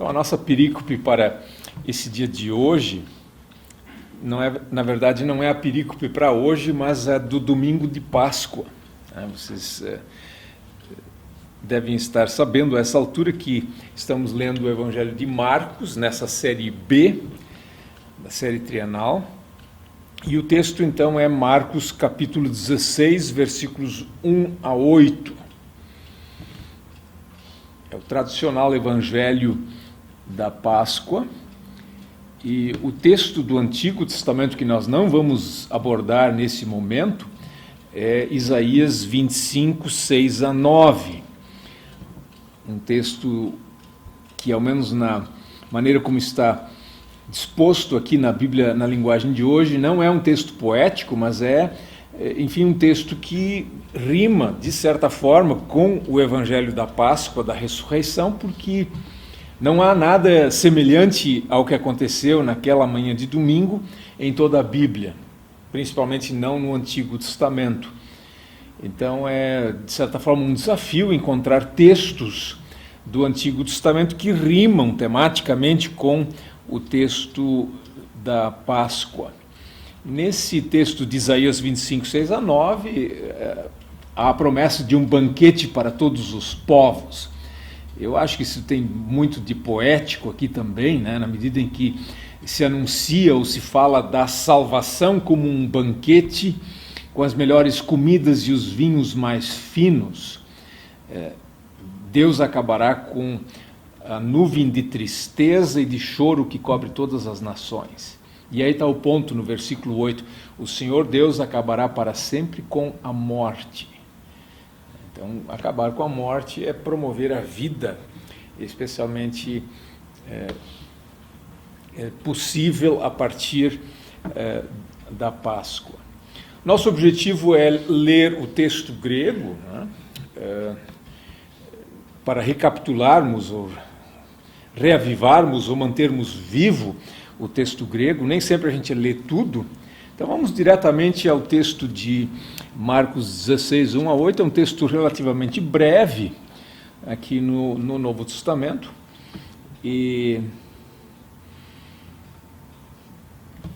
Então, a nossa perícope para esse dia de hoje, na verdade, não é a perícope para hoje, mas é do domingo de Páscoa. Vocês devem estar sabendo a essa altura que estamos lendo o Evangelho de Marcos, nessa série B, da série trienal. E o texto, então, é Marcos capítulo 16, versículos 1 a 8. É o tradicional Evangelho da Páscoa. E o texto do Antigo Testamento que nós não vamos abordar nesse momento é Isaías 25, 6 a 9. Um texto que, ao menos na maneira como está disposto aqui na Bíblia, na linguagem de hoje, não é um texto poético, mas enfim, um texto que rima, de certa forma, com o Evangelho da Páscoa, da ressurreição, porque não há nada semelhante ao que aconteceu naquela manhã de domingo em toda a Bíblia, principalmente não no Antigo Testamento. Então é, de certa forma, um desafio encontrar textos do Antigo Testamento que rimam tematicamente com o texto da Páscoa. Nesse texto de Isaías 25, 6 a 9, há a promessa de um banquete para todos os povos. Eu acho que isso tem muito de poético aqui também, né? Na medida em que se anuncia ou se fala da salvação como um banquete com as melhores comidas e os vinhos mais finos. Deus acabará com a nuvem de tristeza e de choro que cobre todas as nações. E aí está o ponto no versículo 8, o Senhor Deus acabará para sempre com a morte. Então, acabar com a morte é promover a vida, especialmente possível a partir da Páscoa. Nosso objetivo é ler o texto grego, né, para recapitularmos, ou reavivarmos, ou mantermos vivo o texto grego. Nem sempre a gente lê tudo. Então vamos diretamente ao texto de Marcos 16, 1 a 8, é um texto relativamente breve aqui no Novo Testamento, e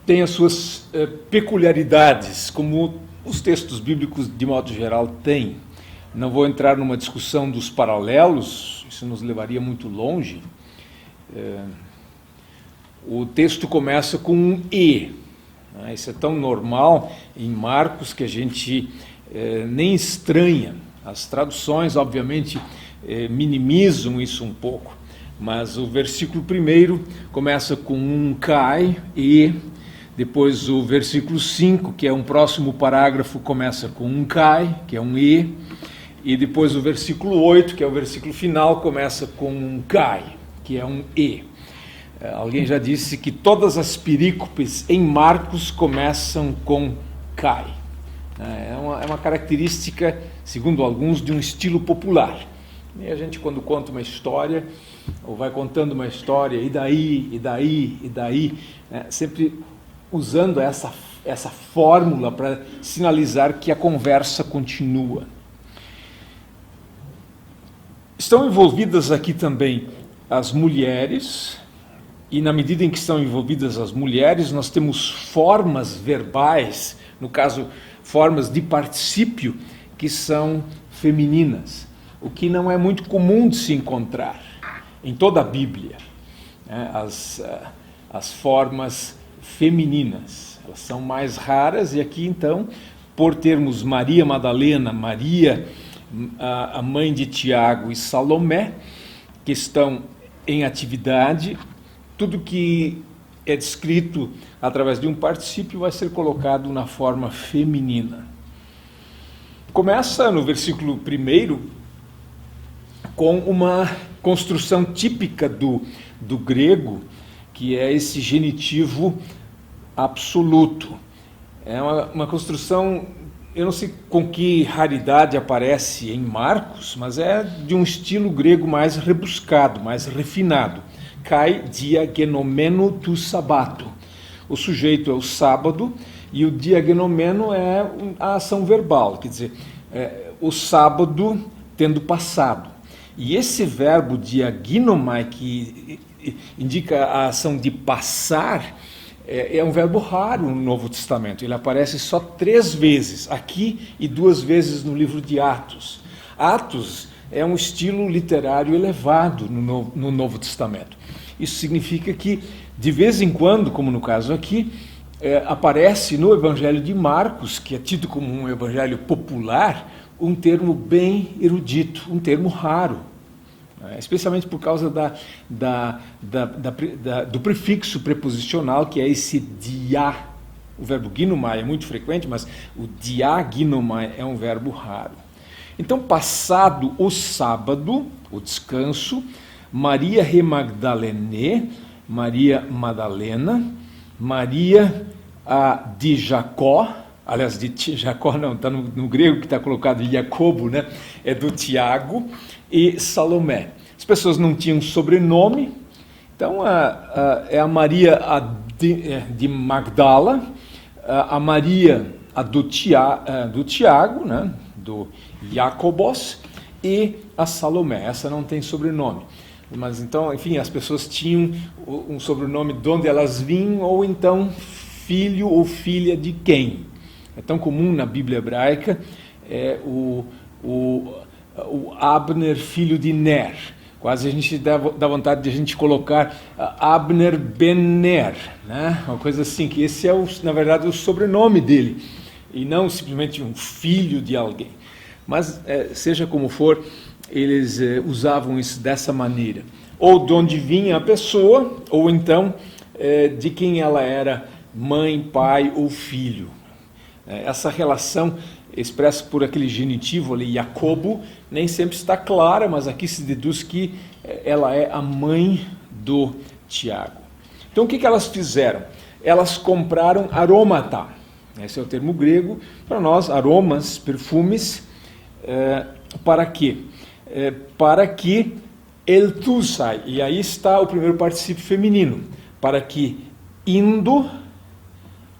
tem as suas peculiaridades, como os textos bíblicos de modo geral têm. Não vou entrar numa discussão dos paralelos, isso nos levaria muito longe. O texto começa com um E. Isso é tão normal em Marcos que a gente nem estranha. As traduções, obviamente, minimizam isso um pouco, mas o versículo 1 começa com um Kai, E, depois o versículo 5, que é um próximo parágrafo, começa com um Kai, que é um e depois o versículo 8, que é o versículo final, começa com um Kai, que é um E. Alguém já disse que todas as perícopes em Marcos começam com Kai. É uma característica, segundo alguns, de um estilo popular. E a gente, quando conta uma história, ou vai contando uma história, e daí, né, sempre usando essa fórmula para sinalizar que a conversa continua. Estão envolvidas aqui também as mulheres. E na medida em que estão envolvidas as mulheres, nós temos formas verbais, no caso, formas de particípio, que são femininas, o que não é muito comum de se encontrar em toda a Bíblia, né? As formas femininas, elas são mais raras, e aqui então, por termos Maria Madalena, Maria, a mãe de Tiago e Salomé, que estão em atividade, tudo que é descrito através de um particípio vai ser colocado na forma feminina. Começa no versículo 1 com uma construção típica do grego, que é esse genitivo absoluto. É uma construção, eu não sei com que raridade aparece em Marcos, mas é de um estilo grego mais rebuscado, mais refinado. Kai diagenomeno tu sabato. O sujeito é o sábado e o diagenomeno é a ação verbal, quer dizer, o sábado tendo passado. E esse verbo diaginomai, que indica a ação de passar, é um verbo raro no Novo Testamento. Ele aparece só 3 vezes, aqui e 2 vezes no livro de Atos. Atos é um estilo literário elevado no Novo Testamento. Isso significa que, de vez em quando, como no caso aqui, aparece no Evangelho de Marcos, que é tido como um evangelho popular, um termo bem erudito, um termo raro, especialmente por causa do prefixo preposicional, que é esse dia. O verbo ginomai é muito frequente, mas o dia ginomai é um verbo raro. Então, passado o sábado, o descanso, Maria Magdalene, Maria Madalena, Maria de Jacó, aliás, de Jacó não, está no grego que está colocado Jacobo, né? É do Tiago, e Salomé. As pessoas não tinham sobrenome, então é a Maria de Magdala, a Maria do Tiago, né? Do Jacobos, e a Salomé. Essa não tem sobrenome. Mas então, enfim, as pessoas tinham um sobrenome de onde elas vinham, ou então filho ou filha de quem. É tão comum na Bíblia hebraica o Abner, filho de Ner. Quase a gente dá vontade de a gente colocar Abner ben Ner, né? Uma coisa assim, que esse é, na verdade, o sobrenome dele, e não simplesmente um filho de alguém. Mas, seja como for, eles usavam isso dessa maneira. Ou de onde vinha a pessoa, ou então de quem ela era mãe, pai ou filho. Essa relação expressa por aquele genitivo ali, Jacobo, nem sempre está clara, mas aqui se deduz que ela é a mãe do Tiago. Então o que elas fizeram? Elas compraram aromata. Esse é o termo grego, para nós, aromas, perfumes, para quê? Para que eltusai, e aí está o primeiro particípio feminino, para que indo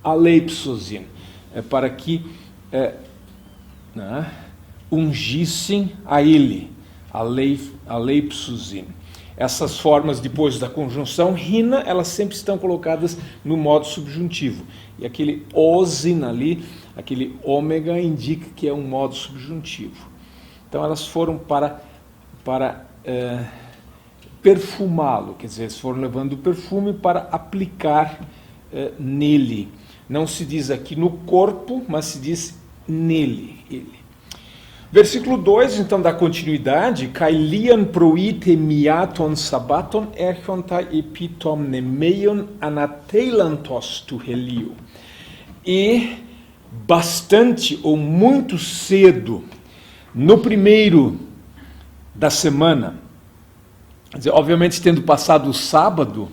aleipsosin, para que ungissem a ele, aleipsosin. Essas formas depois da conjunção rina, elas sempre estão colocadas no modo subjuntivo. E aquele osin ali, aquele ômega, indica que é um modo subjuntivo. Então elas foram para perfumá-lo, quer dizer, eles foram levando o perfume para aplicar nele. Não se diz aqui no corpo, mas se diz nele. Ele. Versículo 2, então, dá continuidade. Kailian proite miaton sabaton erchonta epitom nemeion anateilantos tu helio. E bastante ou muito cedo, no primeiro da semana, quer dizer, obviamente tendo passado o sábado,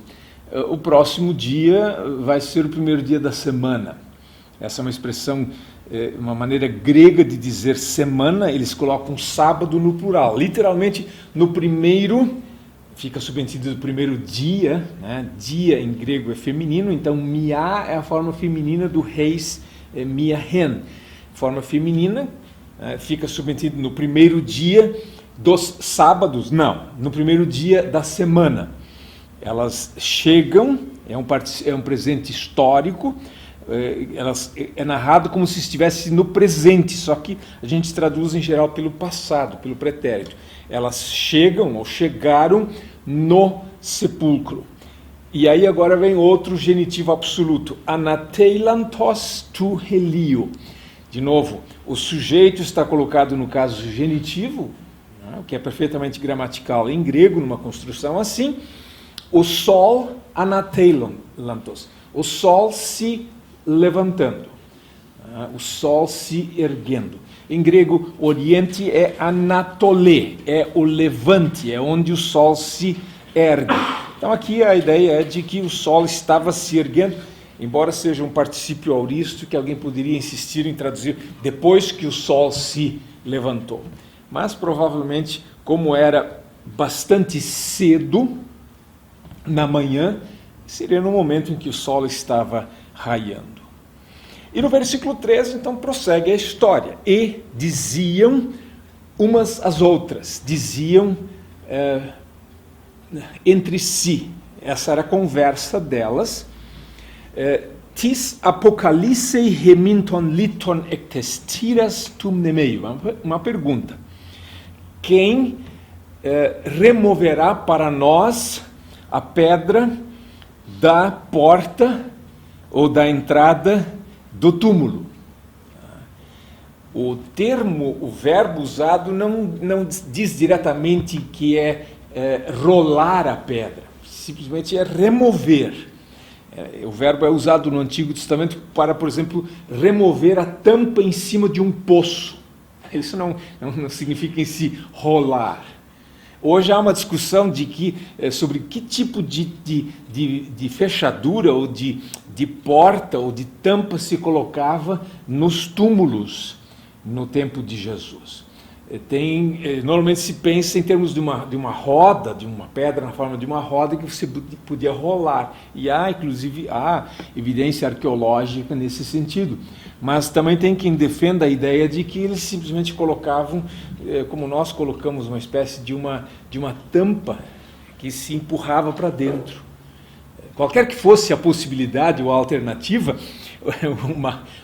o próximo dia vai ser o primeiro dia da semana. Essa é uma expressão, uma maneira grega de dizer semana. Eles colocam sábado no plural. Literalmente, no primeiro, fica subentendido do primeiro dia, né? Dia em grego é feminino, então miá é a forma feminina do reis miahen. Forma feminina, fica subentendido no primeiro dia dos sábados, não, no primeiro dia da semana. Elas chegam, é um presente histórico, é narrado como se estivesse no presente, só que a gente traduz em geral pelo passado, pelo pretérito. Elas chegam ou chegaram no sepulcro. E aí agora vem outro genitivo absoluto, anateilantos tu helio. De novo, o sujeito está colocado no caso genitivo, o que é perfeitamente gramatical em grego, numa construção assim. O sol, anateilantos, o sol se levantando, o sol se erguendo. Em grego, oriente é anatolê, é o levante, é onde o sol se ergue. Então aqui a ideia é de que o sol estava se erguendo, embora seja um particípio auristo que alguém poderia insistir em traduzir depois que o sol se levantou. Mas provavelmente, como era bastante cedo na manhã, seria no momento em que o sol estava raiando. E no versículo 13, então, prossegue a história. E diziam umas às outras, diziam entre si, Essa era a conversa delas. Tis apocalissei heminton liton ectestiras tum nemei. Uma pergunta. Quem removerá para nós a pedra da porta ou da entrada do túmulo? O termo, o verbo usado não diz diretamente que é rolar a pedra, simplesmente é remover. O verbo é usado no Antigo Testamento para, por exemplo, remover a tampa em cima de um poço. Isso não significa em si rolar. Hoje há uma discussão sobre que tipo de fechadura ou de porta ou de tampa se colocava nos túmulos no tempo de Jesus. Normalmente se pensa em termos de uma roda, de uma pedra na forma de uma roda que você podia rolar. E inclusive, há evidência arqueológica nesse sentido. Mas também tem quem defenda a ideia de que eles simplesmente colocavam, como nós colocamos, uma espécie de uma tampa que se empurrava para dentro. Qualquer que fosse a possibilidade ou a alternativa,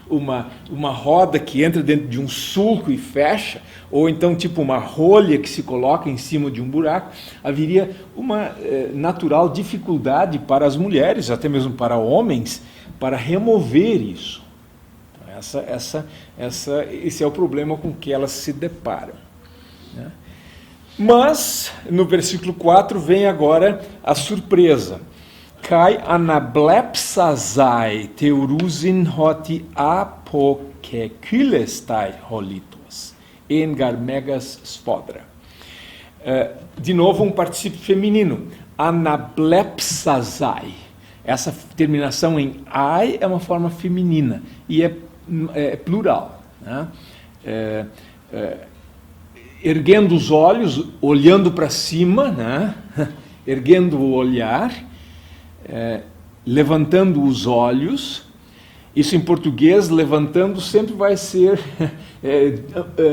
uma roda que entra dentro de um sulco e fecha, ou então tipo uma rolha que se coloca em cima de um buraco, haveria uma natural dificuldade para as mulheres, até mesmo para homens, para remover isso. Esse é o problema com que elas se deparam, né? Mas, no versículo 4, vem agora a surpresa. Kai anablepsazai teurusin hoti apokekylestai holitos, engar megas sfodra. De novo, um particípio feminino. Anablepsazai. Essa terminação em ai é uma forma feminina e é plural, né? Erguendo os olhos, olhando para cima, né? Erguendo o olhar, levantando os olhos. Isso em português, levantando, sempre vai ser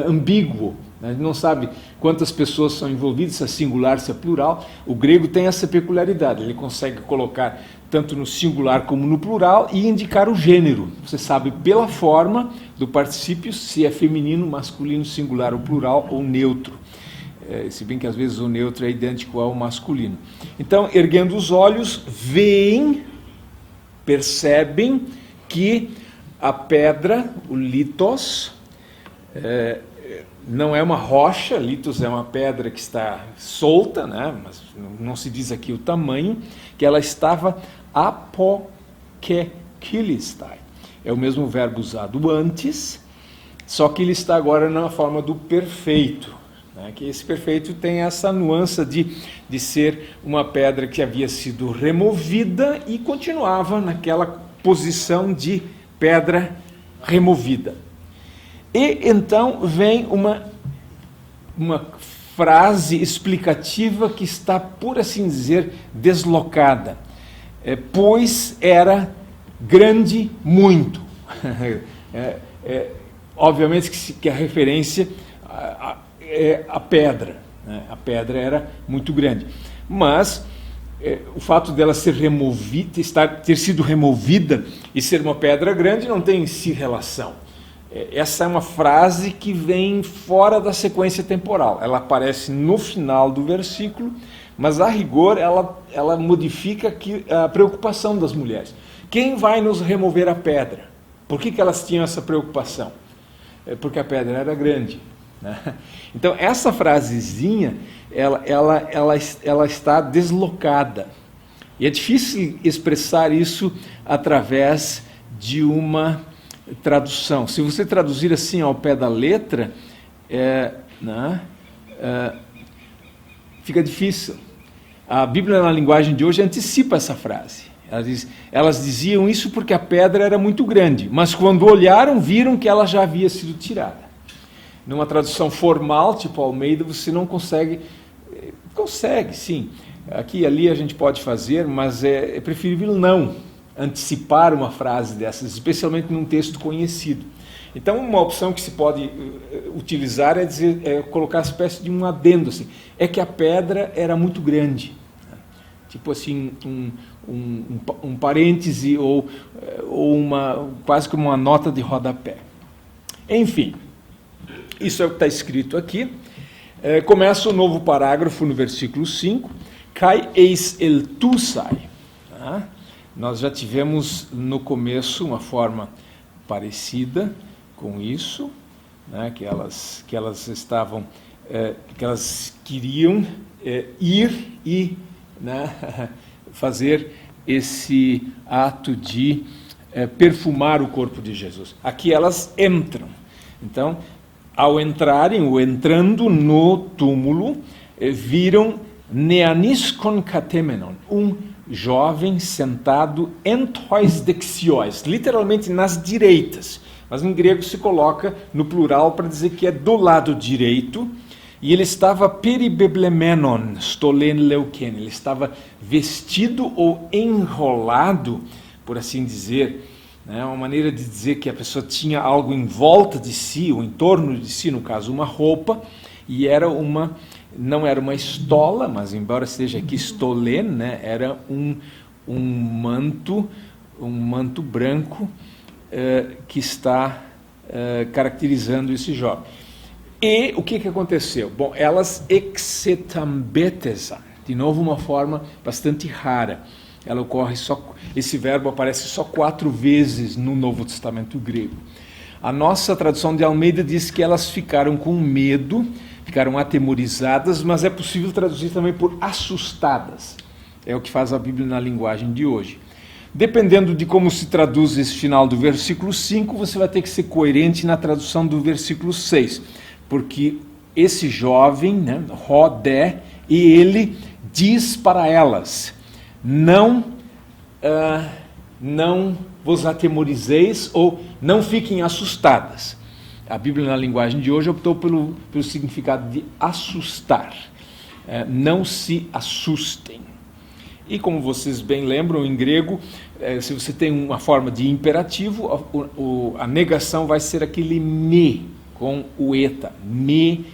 ambíguo. A gente não sabe quantas pessoas são envolvidas, se é singular, se é plural. O grego tem essa peculiaridade, ele consegue colocar tanto no singular como no plural e indicar o gênero. Você sabe pela forma do particípio se é feminino, masculino, singular ou plural ou neutro. Se bem que às vezes o neutro é idêntico ao masculino. Então, erguendo os olhos, veem, percebem que a pedra, o litos, não é uma rocha, litos é uma pedra que está solta, né? Mas não se diz aqui o tamanho, que ela estava apokekilistai. É o mesmo verbo usado antes, só que ele está agora na forma do perfeito, né? Que esse perfeito tem essa nuance de ser uma pedra que havia sido removida e continuava naquela posição de pedra removida. E então vem uma frase explicativa que está, por assim dizer, deslocada. Pois era grande muito. Obviamente que a referência é a pedra, né? A pedra era muito grande. Mas o fato dela ser removida, ter sido removida e ser uma pedra grande não tem em si relação. Essa é uma frase que vem fora da sequência temporal. Ela aparece no final do versículo, mas a rigor ela modifica a preocupação das mulheres. Quem vai nos remover a pedra? Por que elas tinham essa preocupação? Porque a pedra era grande, né? Então essa frasezinha ela está deslocada. E é difícil expressar isso através de uma tradução. Se você traduzir assim ao pé da letra, fica difícil. A Bíblia, na linguagem de hoje, antecipa essa frase. Elas diziam isso porque a pedra era muito grande, mas quando olharam, viram que ela já havia sido tirada. Numa tradução formal, tipo Almeida, você não consegue... Consegue, sim. Aqui e ali a gente pode fazer, mas é preferível não antecipar uma frase dessas, especialmente num texto conhecido. Então, uma opção que se pode utilizar colocar uma espécie de um adendo, assim, é que a pedra era muito grande. tipo assim, um parêntese ou quase como uma nota de rodapé. Enfim, isso é o que está escrito aqui. Começa o novo parágrafo no versículo 5. Kai eis eltusai. Tá? Nós já tivemos no começo uma forma parecida com isso, né? que elas estavam, que elas queriam ir e, né, fazer esse ato de perfumar o corpo de Jesus. Aqui elas entram. Então, ao entrarem, ou entrando no túmulo, viram neaniskon katemenon, um jovem sentado entois dexiois, literalmente nas direitas, mas em grego se coloca no plural para dizer que é do lado direito, e ele estava peribeblemenon, stolen leuken, ele estava vestido ou enrolado, por assim dizer, né, uma maneira de dizer que a pessoa tinha algo em volta de si, ou em torno de si, no caso uma roupa, e não era uma estola, mas embora seja aqui stolen, né, era um manto branco que está caracterizando esse jovem. E o que aconteceu? Bom, elas exetambetesam, de novo uma forma bastante rara. Ela ocorre esse verbo aparece só 4 vezes no Novo Testamento grego. A nossa tradução de Almeida diz que elas ficaram com medo, ficaram atemorizadas, mas é possível traduzir também por assustadas. É o que faz a Bíblia na linguagem de hoje. Dependendo de como se traduz esse final do versículo 5, você vai ter que ser coerente na tradução do versículo 6, porque esse jovem, né, Rodé, e ele diz para elas: não vos atemorizeis ou não fiquem assustadas. A Bíblia, na linguagem de hoje, optou pelo significado de assustar. Não se assustem. E como vocês bem lembram, em grego, se você tem uma forma de imperativo, a negação vai ser aquele me, com o eta. Me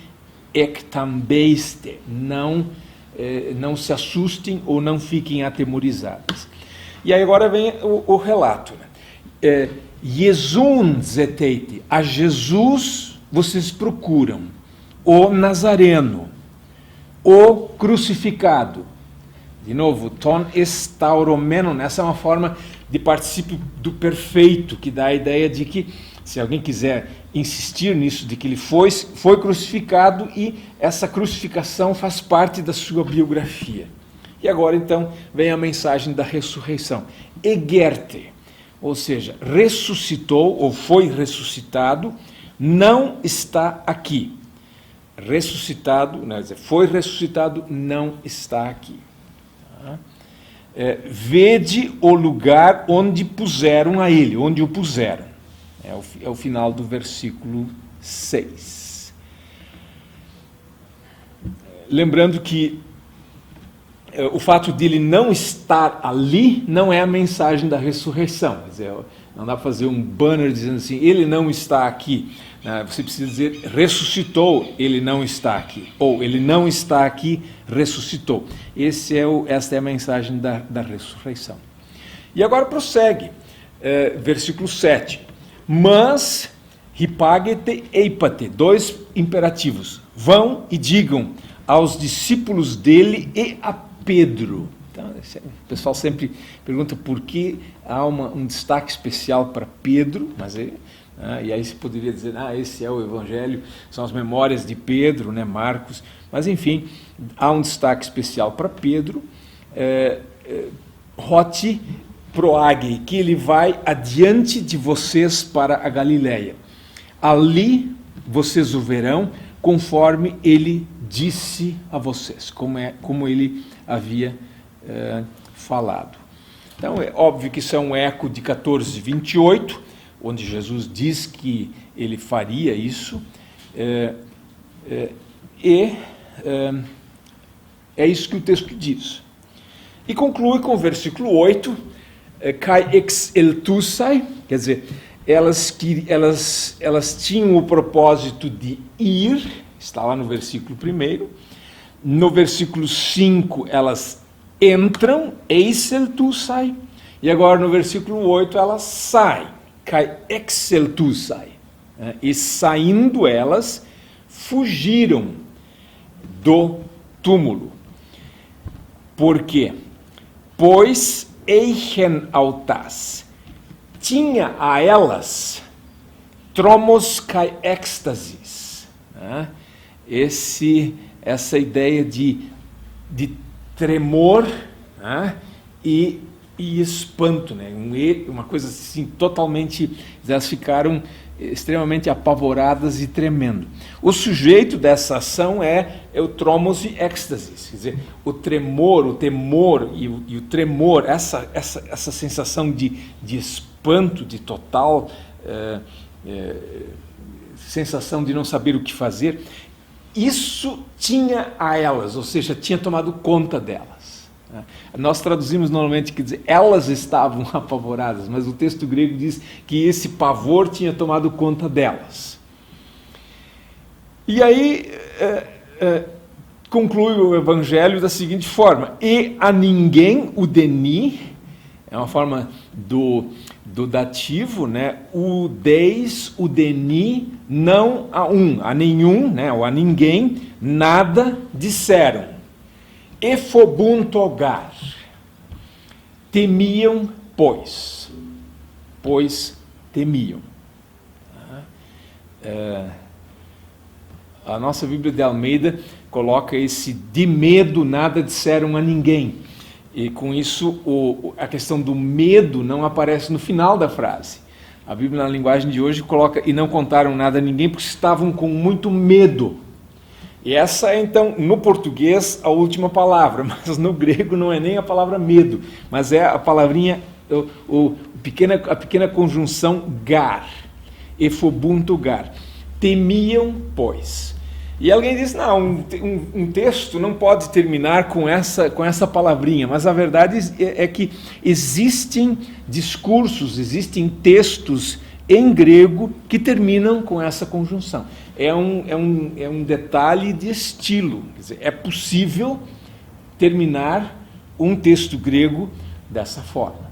ectambeiste. Não se assustem ou não fiquem atemorizadas. E aí agora vem o relato. Né? Iesun zeteite, a Jesus vocês procuram, o Nazareno, o crucificado. De novo, ton estauromenon, essa é uma forma de particípio do perfeito, que dá a ideia de que, se alguém quiser insistir nisso, de que ele foi crucificado e essa crucificação faz parte da sua biografia. E agora, então, vem a mensagem da ressurreição. Egerte, ou seja, ressuscitou ou foi ressuscitado, não está aqui. Ressuscitado, né, foi ressuscitado, não está aqui. Vede o lugar onde puseram a ele, onde o puseram. É o final do versículo 6. Lembrando que o fato de ele não estar ali não é a mensagem da ressurreição. Quer dizer, não dá para fazer um banner dizendo assim, ele não está aqui. Você precisa dizer, ressuscitou, ele não está aqui. Ou, ele não está aqui, ressuscitou. Esta é a mensagem da ressurreição. E agora prossegue, versículo 7. Mas, hipagete eipate, 2 imperativos. Vão e digam aos discípulos dele e a Pedro. Então, o pessoal sempre pergunta por que há um destaque especial para Pedro, mas e aí se poderia dizer, esse é o Evangelho, são as memórias de Pedro, né, Marcos, mas enfim, há um destaque especial para Pedro, Roti proage, que ele vai adiante de vocês para a Galileia. Ali vocês o verão, conforme ele disse a vocês, como ele havia falado. Então é óbvio que isso é um eco de 14:28, onde Jesus diz que ele faria isso, é isso que o texto diz. E conclui com o versículo 8, kai ex eltusai, quer dizer, elas tinham o propósito de ir, está lá no versículo 1, no versículo 5 elas entram, exceltusai, e agora no versículo 8 elas saem, kai exceltusai, e saindo elas, fugiram do túmulo. Por quê? Pois eichen autas, tinha a elas tromos kai êxtasis, essa ideia de tremor, e espanto, né? Uma coisa assim totalmente, elas ficaram extremamente apavoradas e tremendo. O sujeito dessa ação é o tromos e êxtasis, quer dizer, o tremor, o temor e o tremor, essa sensação de espanto, de total sensação de não saber o que fazer, isso tinha a elas, ou seja, tinha tomado conta delas. Nós traduzimos normalmente, quer dizer, elas estavam apavoradas, mas o texto grego diz que esse pavor tinha tomado conta delas. E aí conclui o Evangelho da seguinte forma: e a ninguém, o deni, é uma forma do dativo, né? O deis, o deni, não a nenhum, né? Ou a ninguém, nada disseram. Efobuntogar, temiam, pois temiam. A nossa Bíblia de Almeida coloca esse de medo, nada disseram a ninguém. E com isso, a questão do medo não aparece no final da frase. A Bíblia, na linguagem de hoje, coloca e não contaram nada a ninguém porque estavam com muito medo. E essa é, então, no português, a última palavra, mas no grego não é nem a palavra medo, mas é a palavrinha, a pequena conjunção gar, efobuntogar. Temiam, pois. E alguém diz, não, um texto não pode terminar com essa palavrinha, mas a verdade é que existem discursos, existem textos em grego que terminam com essa conjunção. É um detalhe de estilo, quer dizer, é possível terminar um texto grego dessa forma.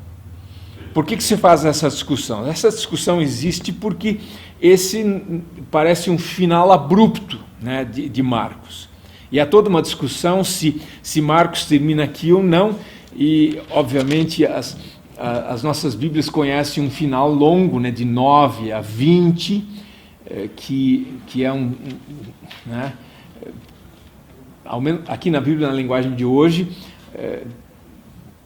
Por que se faz essa discussão? Essa discussão existe porque esse parece um final abrupto, né, de Marcos. E há toda uma discussão se Marcos termina aqui ou não, e obviamente as nossas Bíblias conhecem um final longo, né, de 9 a 20, que é né, aqui na Bíblia, na linguagem de hoje,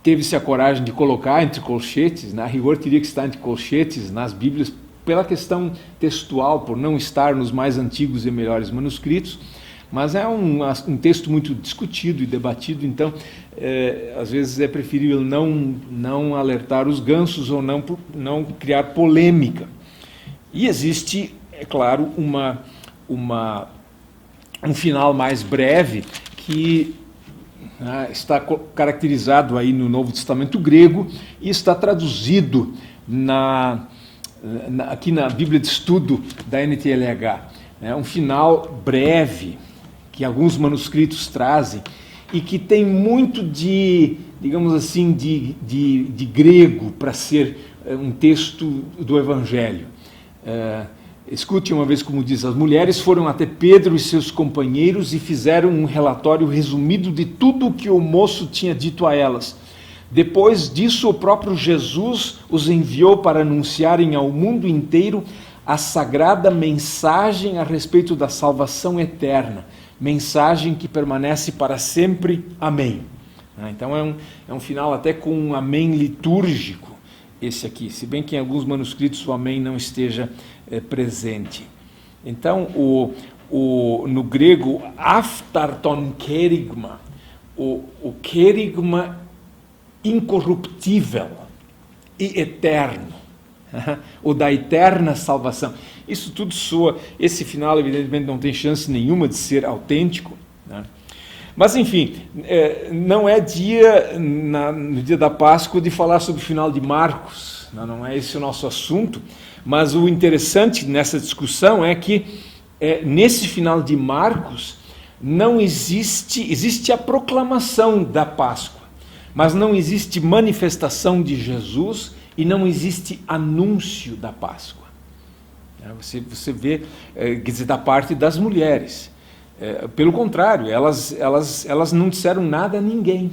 teve-se a coragem de colocar entre colchetes, na rigor teria que estar entre colchetes nas Bíblias, pela questão textual, por não estar nos mais antigos e melhores manuscritos, mas é um texto muito discutido e debatido, então às vezes é preferível não alertar os gansos ou não criar polêmica. E existe, é claro, um final mais breve que está caracterizado aí no Novo Testamento grego e está traduzido aqui na Bíblia de Estudo da NTLH. É um final breve que alguns manuscritos trazem e que tem muito digamos assim, de grego para ser um texto do Evangelho. Escute uma vez como diz: as mulheres foram até Pedro e seus companheiros e fizeram um relatório resumido de tudo o que o moço tinha dito a elas. Depois disso, o próprio Jesus os enviou para anunciarem ao mundo inteiro a sagrada mensagem a respeito da salvação eterna, mensagem que permanece para sempre. Amém. Então é um final até com um amém litúrgico, esse aqui, se bem que em alguns manuscritos o amém não esteja presente. Então, no grego, aftarton kerygma, o kerygma incorruptível e eterno, o da eterna salvação. Isso tudo soa, esse final evidentemente não tem chance nenhuma de ser autêntico, né? Mas enfim, não é no dia da Páscoa de falar sobre o final de Marcos, não é esse o nosso assunto, mas o interessante nessa discussão é que nesse final de Marcos não existe a proclamação da Páscoa, mas não existe manifestação de Jesus e não existe anúncio da Páscoa. Você vê, quer dizer, da parte das mulheres. Pelo contrário, elas não disseram nada a ninguém.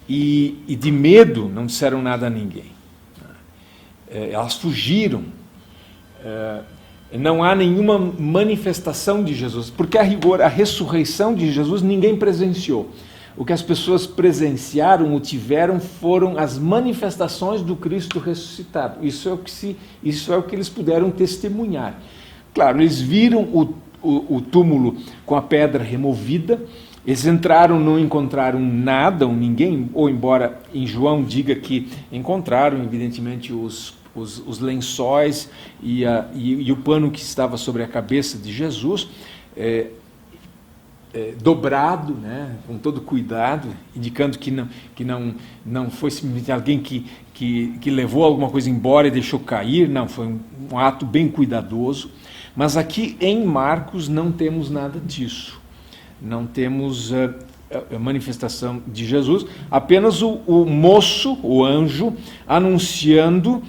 E de medo não disseram nada a ninguém. Elas fugiram. Não há nenhuma manifestação de Jesus, porque a rigor, a ressurreição de Jesus ninguém presenciou. O que as pessoas presenciaram ou tiveram foram as manifestações do Cristo ressuscitado. Isso é o que eles puderam testemunhar. Claro, eles viram o túmulo com a pedra removida, eles entraram, não encontraram nada, ou ninguém, ou embora em João diga que encontraram, evidentemente, os lençóis e o pano que estava sobre a cabeça de Jesus, dobrado, né, com todo cuidado, indicando que não foi simplesmente alguém que levou alguma coisa embora e deixou cair, não, foi um ato bem cuidadoso. Mas aqui em Marcos não temos nada disso, não temos a manifestação de Jesus, apenas o moço, o anjo, anunciando,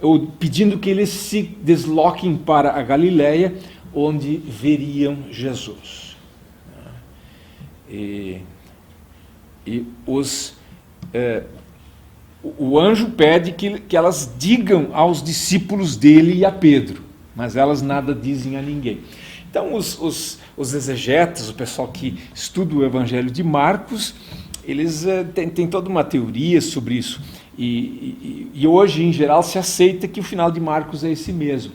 ou pedindo que eles se desloquem para a Galileia, onde veriam Jesus. O anjo pede que elas digam aos discípulos dele e a Pedro, mas elas nada dizem a ninguém. Então os exegetas, o pessoal que estuda o Evangelho de Marcos, eles têm toda uma teoria sobre isso. E hoje, em geral, se aceita que o final de Marcos é esse mesmo.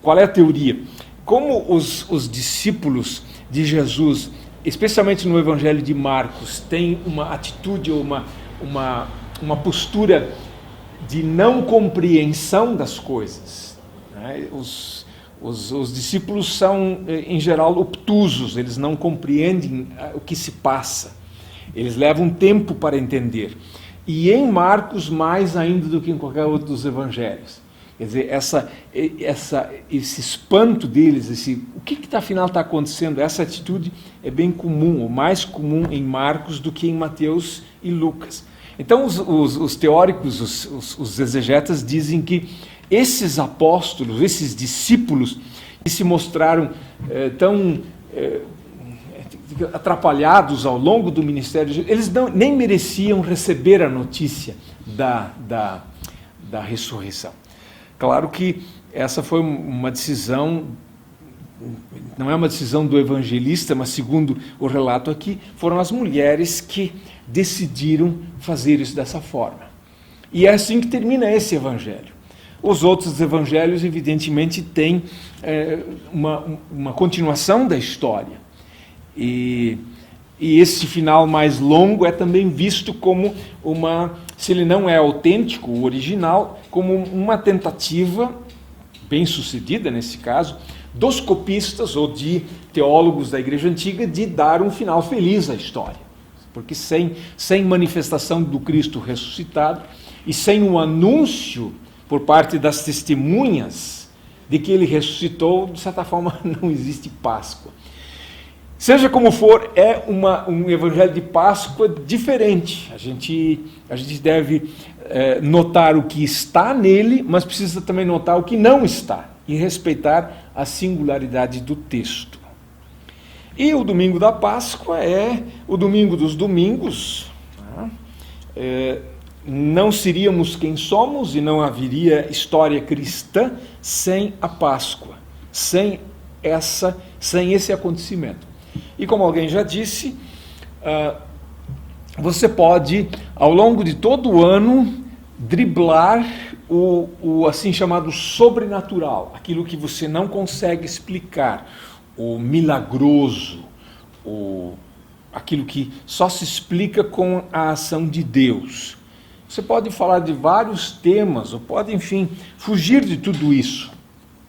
Qual é a teoria? Como os discípulos de Jesus, especialmente no Evangelho de Marcos, têm uma atitude ou uma postura de não compreensão das coisas, né? Os discípulos são, em geral, obtusos, eles não compreendem o que se passa, eles levam tempo para entender. E em Marcos, mais ainda do que em qualquer outro dos evangelhos. Quer dizer, esse espanto deles, o que afinal está acontecendo, essa atitude é bem comum, ou mais comum em Marcos do que em Mateus e Lucas. Então os teóricos, os exegetas dizem que esses apóstolos, esses discípulos que se mostraram tão atrapalhados ao longo do ministério de Jesus, eles nem mereciam receber a notícia da ressurreição. Claro que essa foi uma decisão, não é uma decisão do evangelista, mas segundo o relato aqui, foram as mulheres que decidiram fazer isso dessa forma. E é assim que termina esse evangelho. Os outros evangelhos, evidentemente, têm uma continuação da história. E esse final mais longo é também visto como se ele não é autêntico, o original, como uma tentativa, bem sucedida nesse caso, dos copistas ou de teólogos da Igreja Antiga de dar um final feliz à história. Porque sem manifestação do Cristo ressuscitado e sem um anúncio por parte das testemunhas de que ele ressuscitou, de certa forma não existe Páscoa. Seja como for, é um evangelho de Páscoa diferente. A gente deve notar o que está nele, mas precisa também notar o que não está e respeitar a singularidade do texto. E o domingo da Páscoa é o domingo dos domingos. Não seríamos quem somos e não haveria história cristã sem a Páscoa, sem esse acontecimento. E como alguém já disse, você pode, ao longo de todo o ano, driblar o assim chamado sobrenatural, aquilo que você não consegue explicar, o milagroso, aquilo que só se explica com a ação de Deus. Você pode falar de vários temas, ou pode, enfim, fugir de tudo isso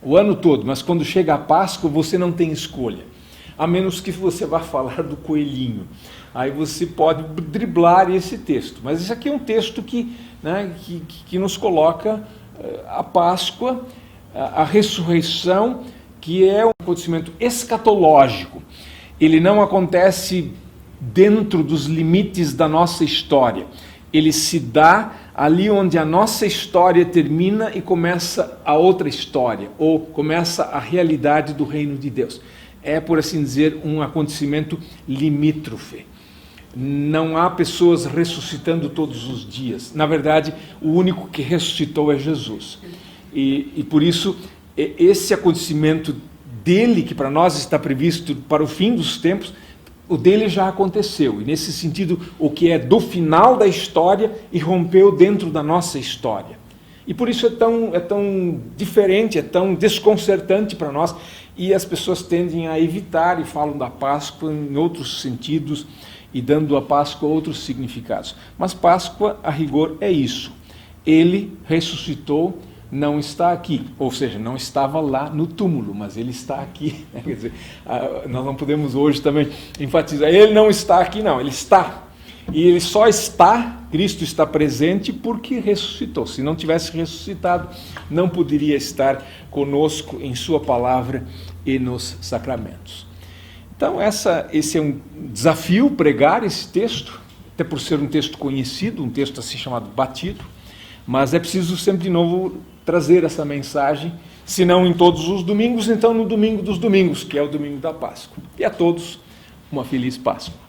o ano todo, mas quando chega a Páscoa você não tem escolha. A menos que você vá falar do coelhinho. Aí você pode driblar esse texto. Mas esse aqui é um texto que nos coloca a Páscoa, a ressurreição, que é um acontecimento escatológico. Ele não acontece dentro dos limites da nossa história. Ele se dá ali onde a nossa história termina e começa a outra história, ou começa a realidade do reino de Deus. É, por assim dizer, um acontecimento limítrofe. Não há pessoas ressuscitando todos os dias. Na verdade, o único que ressuscitou é Jesus. E por isso, esse acontecimento dele, que para nós está previsto para o fim dos tempos, o dele já aconteceu. E nesse sentido, o que é do final da história irrompeu dentro da nossa história. E por isso é tão diferente, é tão desconcertante para nós. E as pessoas tendem a evitar e falam da Páscoa em outros sentidos e dando à Páscoa outros significados. Mas Páscoa, a rigor, é isso. Ele ressuscitou, não está aqui, ou seja, não estava lá no túmulo, mas ele está aqui. Quer dizer, nós não podemos hoje também enfatizar, ele não está aqui, não, ele está. E ele só está, Cristo está presente porque ressuscitou. Se não tivesse ressuscitado, não poderia estar conosco em sua palavra e nos sacramentos. Então, esse é um desafio, pregar esse texto, até por ser um texto conhecido, um texto assim chamado batido, mas é preciso sempre de novo trazer essa mensagem, se não em todos os domingos, então no domingo dos domingos, que é o domingo da Páscoa. E a todos, uma feliz Páscoa.